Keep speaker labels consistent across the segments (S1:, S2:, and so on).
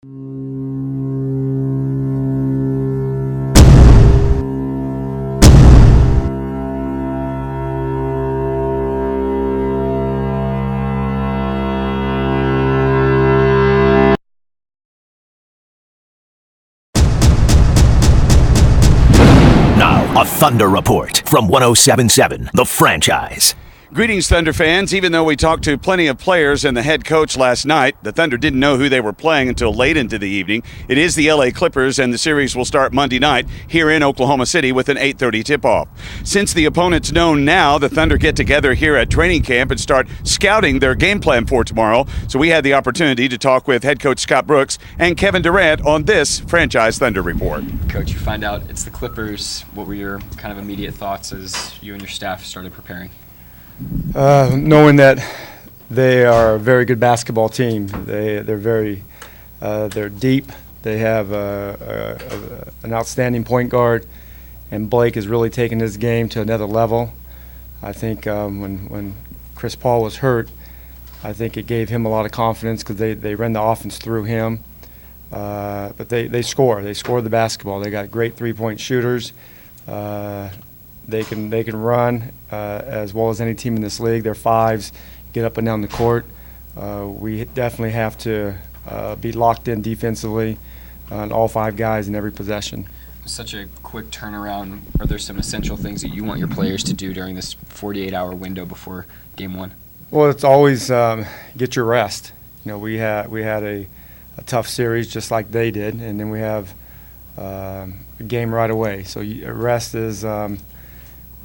S1: A Thunder Report from 107.7 The Franchise.
S2: Greetings, Thunder fans. Even though we talked to plenty of players and the head coach last night, the Thunder didn't know who they were playing until late into the evening. It is the LA Clippers, and the series will start Monday night here in Oklahoma City with an 8:30 tip-off. Since the opponent's known now, the Thunder get together here at training camp and start scouting their game plan for tomorrow. So we had the opportunity to talk with head coach Scott Brooks and Kevin Durant on this Franchise Thunder Report.
S3: Coach, you find out it's the Clippers. What were your kind of immediate thoughts as you and your staff started preparing?
S4: Knowing that they are a very good basketball team, they're deep. They have an outstanding point guard, and Blake has really taken his game to another level. I think when Chris Paul was hurt, I think it gave him a lot of confidence because they ran the offense through him. But they score. They score the basketball. They got great three-point shooters. They can run as well as any team in this league. Their fives get up and down the court. We definitely have to be locked in defensively on all five guys in every possession.
S3: Such a quick turnaround. Are there some essential things that you want your players to do during this 48-hour window before Game 1? Well,
S4: it's always get your rest. You know, we had a tough series just like they did, and then we have a game right away. So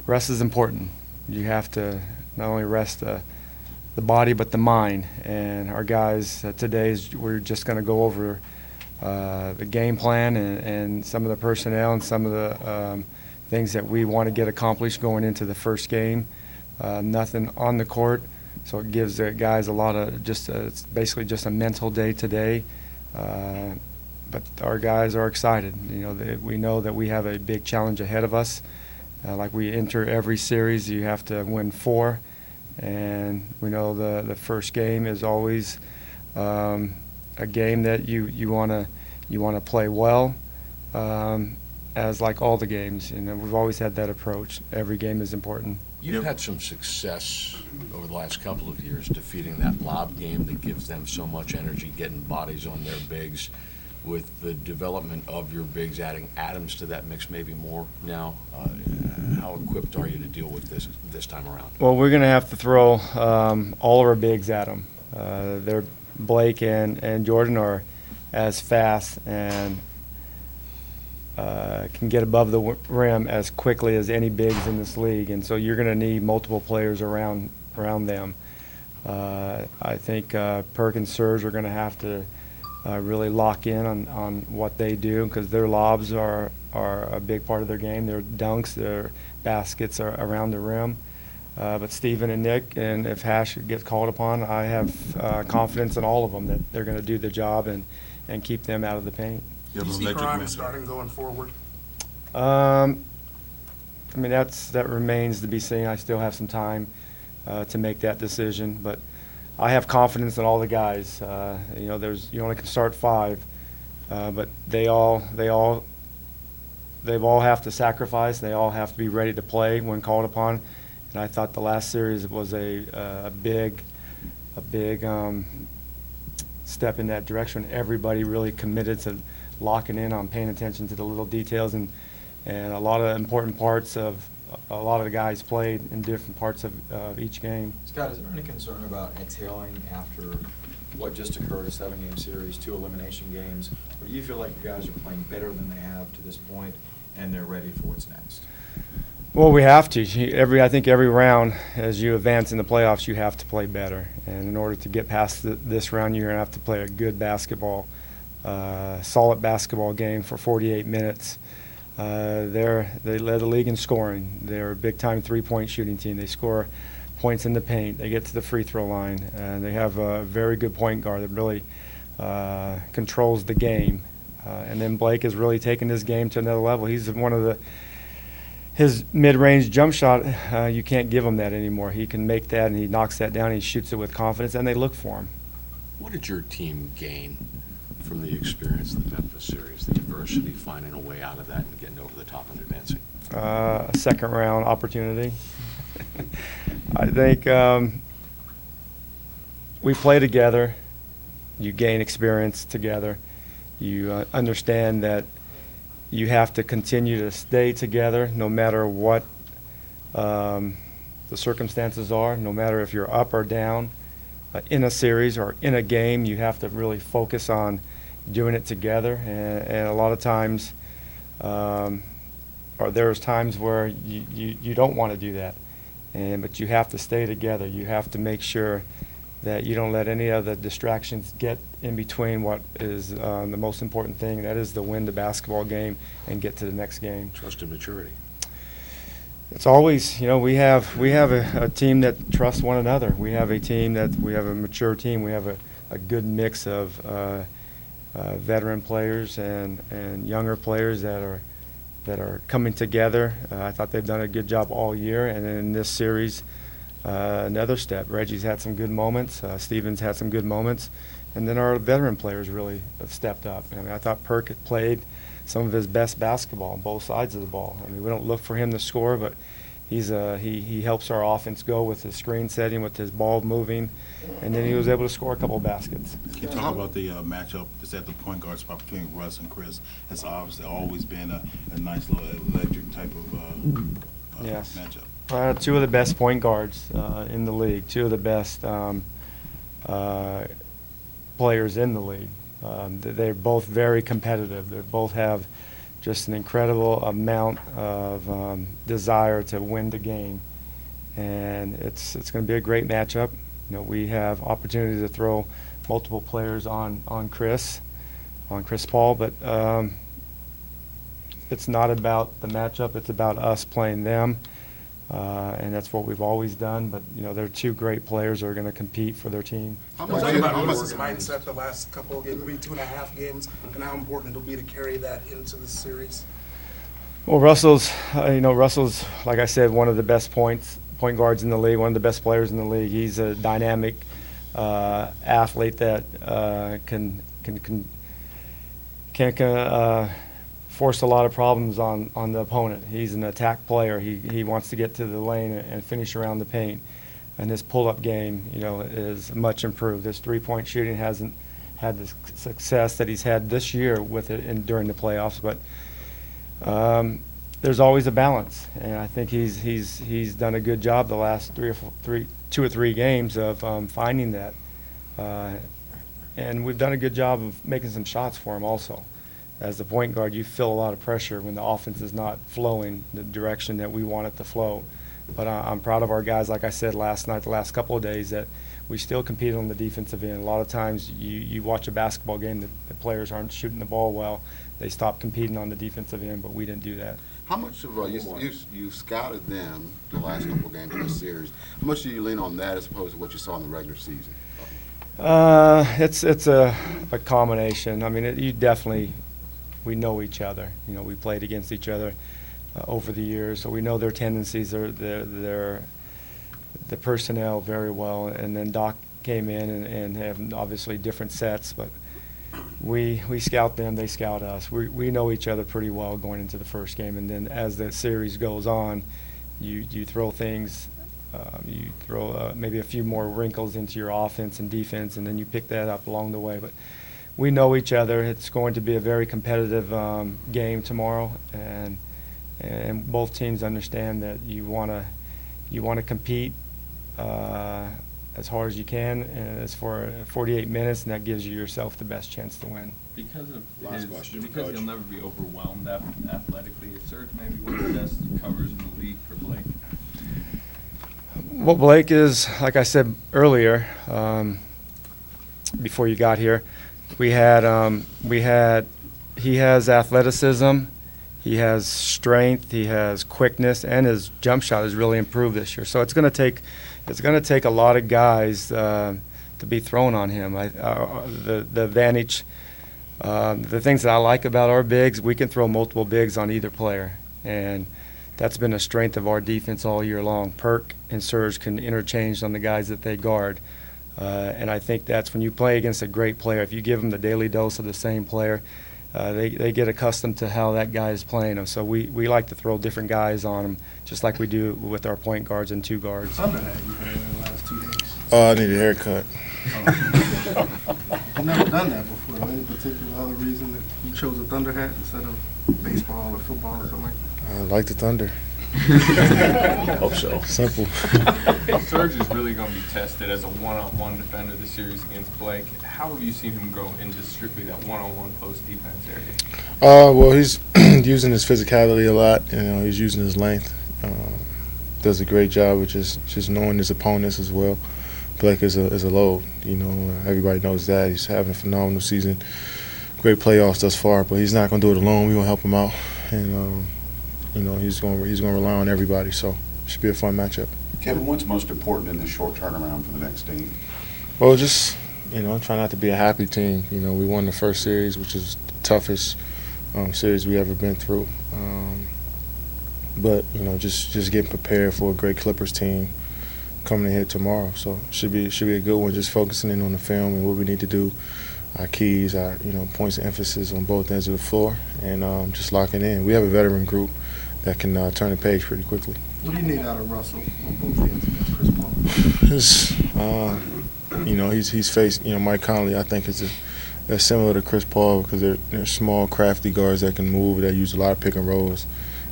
S4: rest is important. You have to not only rest the body but the mind. And our guys today, we're just going to go over the game plan and some of the personnel and some of the things that we want to get accomplished going into the first game. Nothing on the court, so it gives the guys a lot of it's basically just a mental day today. But our guys are excited. You know, we know that we have a big challenge ahead of us. Like we enter every series, you have to win 4, and we know the first game is always a game that you want to play well, as like all the games. You know, we've always had that approach. Every game is important.
S5: You've had some success over the last couple of years defeating that lob game that gives them so much energy, getting bodies on their bigs. With the development of your bigs, adding Adams to that mix maybe more now, how equipped are you to deal with this time around?
S4: Well, we're going to have to throw all of our bigs at them. They're Blake and Jordan are as fast and can get above the rim as quickly as any bigs in this league, and so you're going to need multiple players around them. I think Perkins, Serge are going to have to really lock in on what they do, because their lobs are a big part of their game. Their dunks, their baskets are around the rim. But Steven and Nick, and if Hash gets called upon, I have confidence in all of them that they're going to do the job and keep them out of the paint.
S6: Do you see Prime starting going forward?
S4: I mean, that remains to be seen. I still have some time to make that decision, but I have confidence in all the guys. You know, you only can start 5, but they all have to sacrifice. They all have to be ready to play when called upon. And I thought the last series was a big step in that direction. Everybody really committed to locking in on paying attention to the little details, and a lot of important parts of a lot of the guys played in different parts of each game.
S7: Scott, is there any concern about exhaling after what just occurred, a 7-game series, 2 elimination games, or do you feel like you guys are playing better than they have to this point and they're ready for what's next?
S4: Well, we have to. I think every round, as you advance in the playoffs, you have to play better. And in order to get past this round, you're going to have to play a good basketball, solid basketball game for 48 minutes. They led the league in scoring. They're a big-time three-point shooting team. They score points in the paint. They get to the free throw line. And they have a very good point guard that really controls the game. And then Blake has really taken this game to another level. He's one of his mid-range jump shot, you can't give him that anymore. He can make that, and he knocks that down, and he shoots it with confidence, and they look for him.
S5: What did your team gain from the experience of the Memphis series, the adversity, finding a way out of that and getting over the top and advancing?
S4: A second round opportunity. I think we play together. You gain experience together. You understand that you have to continue to stay together no matter what the circumstances are, no matter if you're up or down in a series or in a game. You have to really focus on doing it together. And a lot of times, or there's times where you don't want to do that, but you have to stay together. You have to make sure that you don't let any of the distractions get in between what is the most important thing, and that is to win the basketball game and get to the next game.
S5: Trust and maturity.
S4: It's always, we have a team that trusts one another. We have a team we have a mature team. We have a good mix of veteran players and younger players that are coming together. I thought they've done a good job all year, and in this series, another step. Reggie's had some good moments. Stevens had some good moments. And then our veteran players really have stepped up. I mean, I thought Perk had played some of his best basketball on both sides of the ball. I mean, we don't look for him to score, but he helps our offense go with his screen setting, with his ball moving, and then he was able to score a couple of baskets.
S8: Can you talk about the matchup that's at the point guard spot between Russ and Chris? It's obviously always been a nice little electric type of
S4: Yes.
S8: matchup.
S4: Two of the best point guards in the league, two of the best players in the league. They're both very competitive. They both have just an incredible amount of desire to win the game, and it's going to be a great matchup. We have opportunity to throw multiple players on Chris Paul, but it's not about the matchup. It's about us playing them. And that's what we've always done. But, they're two great players that are going to compete for their team.
S6: How much about Russ's mindset the last couple of games, maybe 2.5 games, and how important it'll be to carry that into the series?
S4: Well, Russell's, like I said, one of the best point guards in the league, one of the best players in the league. He's a dynamic athlete that can force a lot of problems on the opponent. He's an attack player. He wants to get to the lane and finish around the paint. And his pull-up game, is much improved. His three-point shooting hasn't had the success that he's had this year with it during the playoffs, but there's always a balance. And I think he's done a good job the last 2 or 3 games of finding that. And we've done a good job of making some shots for him also. As the point guard, you feel a lot of pressure when the offense is not flowing the direction that we want it to flow. But I'm proud of our guys, like I said last night, the last couple of days, that we still compete on the defensive end. A lot of times you watch a basketball game, the players aren't shooting the ball well. They stop competing on the defensive end, but we didn't do that.
S9: How much of you scouted them the last couple of games in the series? How much do you lean on that as opposed to what you saw in the regular season?
S4: It's a combination. I mean, we know each other. We played against each other over the years, so we know their tendencies, their personnel very well. And then Doc came in and have obviously different sets, but we scout them, they scout us. We know each other pretty well going into the first game, and then as the series goes on, you throw things. You throw maybe a few more wrinkles into your offense and defense, and then you pick that up along the way. But we know each other. It's going to be a very competitive game tomorrow, and both teams understand that you want to compete as hard as you can, and it's for 48 minutes, and that gives you yourself the best chance to win.
S10: Because
S5: question,
S10: because
S5: Coach.
S10: he'll never be overwhelmed athletically, is Serge maybe one of the best covers in the league for Blake?
S4: Well, Blake is, like I said earlier, before you got here, he has athleticism, he has strength, he has quickness, and his jump shot has really improved this year. So it's going to take a lot of guys to be thrown on him. The advantage, the things that I like about our bigs, we can throw multiple bigs on either player, and that's been a strength of our defense all year long. Perk and Serge can interchange on the guys that they guard. And I think that's when you play against a great player. If you give them the daily dose of the same player, they get accustomed to how that guy is playing them. So we like to throw different guys on them, just like we do with our point guards and two guards.
S6: Thunder hat you had in the last 2 days.
S8: Oh, I need a haircut.
S6: I've never done that before. Any particular other reason that you chose a Thunder hat instead of baseball or football or something like that?
S8: I like the Thunder.
S5: Hope so.
S8: Simple.
S10: Serge is really going to be tested as a one-on-one defender this series against Blake. How have you seen him grow into strictly that one-on-one post defense area?
S8: Well, he's using his physicality a lot. You know, he's using his length. Does a great job with just knowing his opponents as well. Blake is a load. You know, everybody knows that. He's having a phenomenal season. Great playoffs thus far, but he's not going to do it alone. We're going to help him out, and you know, he's going to rely on everybody. So it should be a fun matchup.
S9: Kevin, what's most important in this short turnaround for the next team?
S8: Well, just, you know, try not to be a happy team. You know, we won the first series, which is the toughest series we ever been through. But, you know, just getting prepared for a great Clippers team coming in here tomorrow. So it should be a good one, just focusing in on the film and what we need to do, our keys, our, you know, points of emphasis on both ends of the floor, and just locking in. We have a veteran group that can turn the page pretty quickly.
S6: What do you need out of Russell on both ends against Chris Paul?
S8: You know, he's faced, you know, Mike Conley, I think is similar to Chris Paul because they're small, crafty guards that can move, that use a lot of pick and rolls,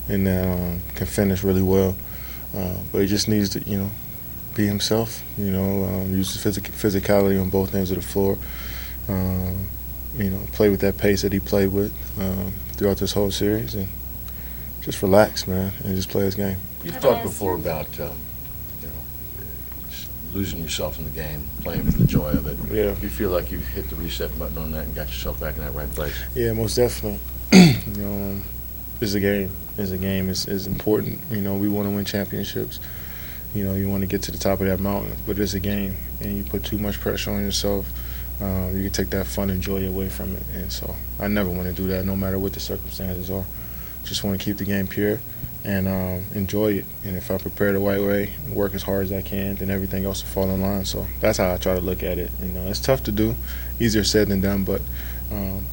S8: and that can finish really well. But he just needs to, you know, be himself, you know, use his physicality on both ends of the floor, you know, play with that pace that he played with throughout this whole series, and just relax, man, and just play his game.
S5: You've talked before about, you know, just losing yourself in the game, playing for the joy of it.
S8: Yeah.
S5: You feel like you've hit the reset button on that and got yourself back in that right place?
S8: Yeah, most definitely. You know, it's a game. It's a game. It's important. You know, we want to win championships. You know, you want to get to the top of that mountain, but it's a game, and you put too much pressure on yourself, you can take that fun and joy away from it. And so I never want to do that, no matter what the circumstances are. Just want to keep the game pure and enjoy it. And if I prepare the right way, work as hard as I can, then everything else will fall in line. So that's how I try to look at it. You know, it's tough to do, easier said than done, but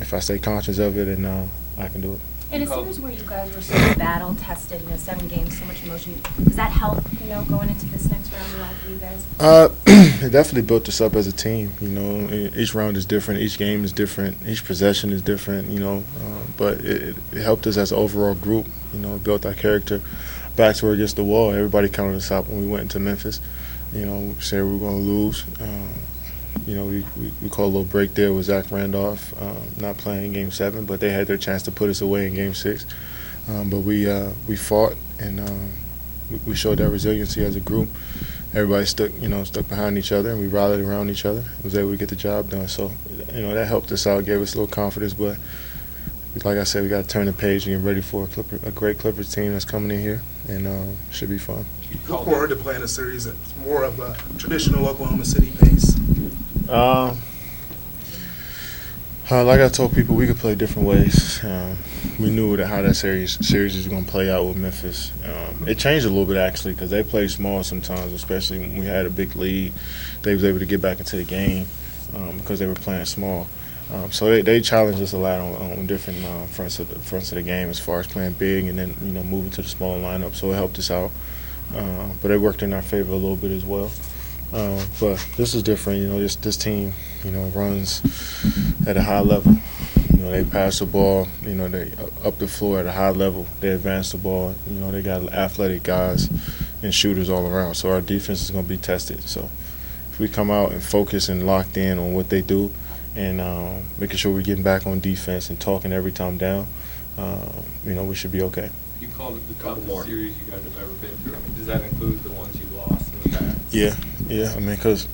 S8: if I stay conscious of it, and I can do it.
S11: In a series where you guys were so battle-tested, you know, 7 games, so much emotion, does that help, you know, going into this next round at all for you guys?
S8: It definitely built us up as a team. You know, each round is different, each game is different, each possession is different, you know, but it helped us as an overall group. You know, it built our character. Backs were against the wall. Everybody counted us out when we went into Memphis. You know, we said we were going to lose. You know, we called a little break there with Zach Randolph not playing Game 7, but they had their chance to put us away in Game 6. But we fought, and we showed that resiliency as a group. Everybody stuck behind each other, and we rallied around each other. Was able to get the job done. So, you know, that helped us out, gave us a little confidence. But like I said, we got to turn the page and get ready for a great Clippers team that's coming in here, and should be fun.
S6: Look forward to playing a series that's more of a traditional Oklahoma City pace.
S8: Like I told people, we could play different ways. We knew how that series was going to play out with Memphis. It changed a little bit, actually, because they play small sometimes, especially when we had a big lead. They was able to get back into the game because they were playing small. So they challenged us a lot on different fronts of the game, as far as playing big and then, you know, moving to the smaller lineup. So it helped us out. But it worked in our favor a little bit as well. But this is different, you know. This team, you know, runs at a high level. You know, they pass the ball, you know, they up the floor at a high level. They advance the ball. You know, they got athletic guys and shooters all around. So our defense is going to be tested. So if we come out and focus and locked in on what they do, and making sure we're getting back on defense and talking every time down, you know, we should be okay.
S10: You called it the toughest series you guys have ever been through. I mean, does that include the ones you lost in the past?
S8: Yeah. I mean, because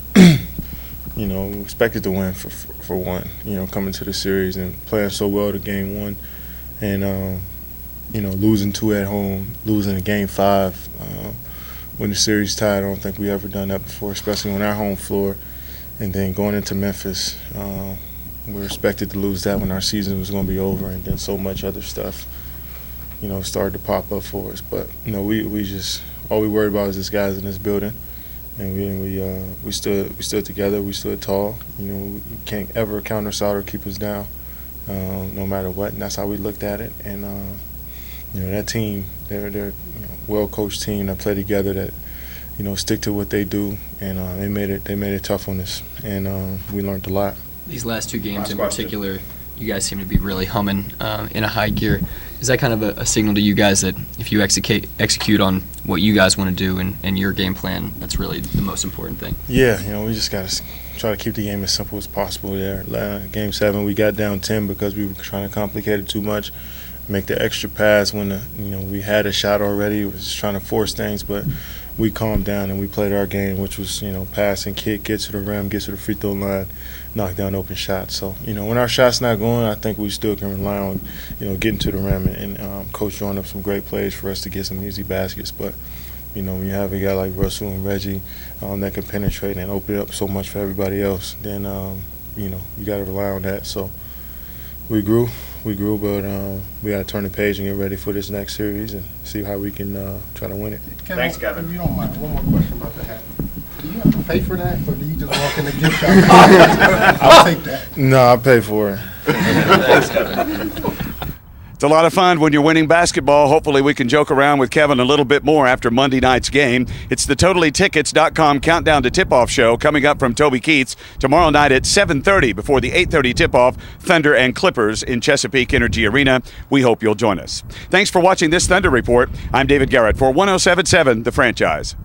S8: you know, we expected to win for one. You know, coming to the series and playing so well to Game 1, and you know, losing 2 at home, losing a Game 5 when the series tied. I don't think we ever done that before, especially on our home floor. And then going into Memphis, we were expected to lose that when our season was going to be over, and then so much other stuff, you know, started to pop up for us. But, you know, we just, all we worried about is this guys in this building, and we stood together. We stood tall. You know, we can't ever count us out or keep us down, no matter what. And that's how we looked at it. And you know, that team, they're well coached team that play together, that stick to what they do, and they made it tough on us, and we learned a lot.
S3: These last two games in particular, you guys seem to be really humming in a high gear. Is that kind of a signal to you guys that if you execute on what you guys want to do and your game plan, that's really the most important thing?
S8: Yeah, we just got to try to keep the game as simple as possible there. Game 7, we got down 10 because we were trying to complicate it too much, make the extra pass when we had a shot already. We was just trying to force things, but we calmed down and we played our game, which was pass and kick, get to the rim, get to the free throw line, knock down open shots. So when our shot's not going, I think we still can rely on getting to the rim and coach drawing up some great plays for us to get some easy baskets. But when you have a guy like Russell and Reggie that can penetrate and open up so much for everybody else, then you got to rely on that. So we grew, but we got to turn the page and get ready for this next series and see how we can try to win it.
S12: Thanks, Kevin. If you don't mind, one more question about the hat. Do you have to pay for that, or do you just walk in the gift shop? I'll take that.
S8: No, I pay for it.
S10: Thanks, Kevin.
S2: It's a lot of fun when you're winning basketball. Hopefully we can joke around with Kevin a little bit more after Monday night's game. It's the TotallyTickets.com Countdown to Tip-Off show coming up from Toby Keith's tomorrow night at 7:30 before the 8:30 tip-off, Thunder and Clippers in Chesapeake Energy Arena. We hope you'll join us. Thanks for watching this Thunder Report. I'm David Garrett for 107.7 The Franchise.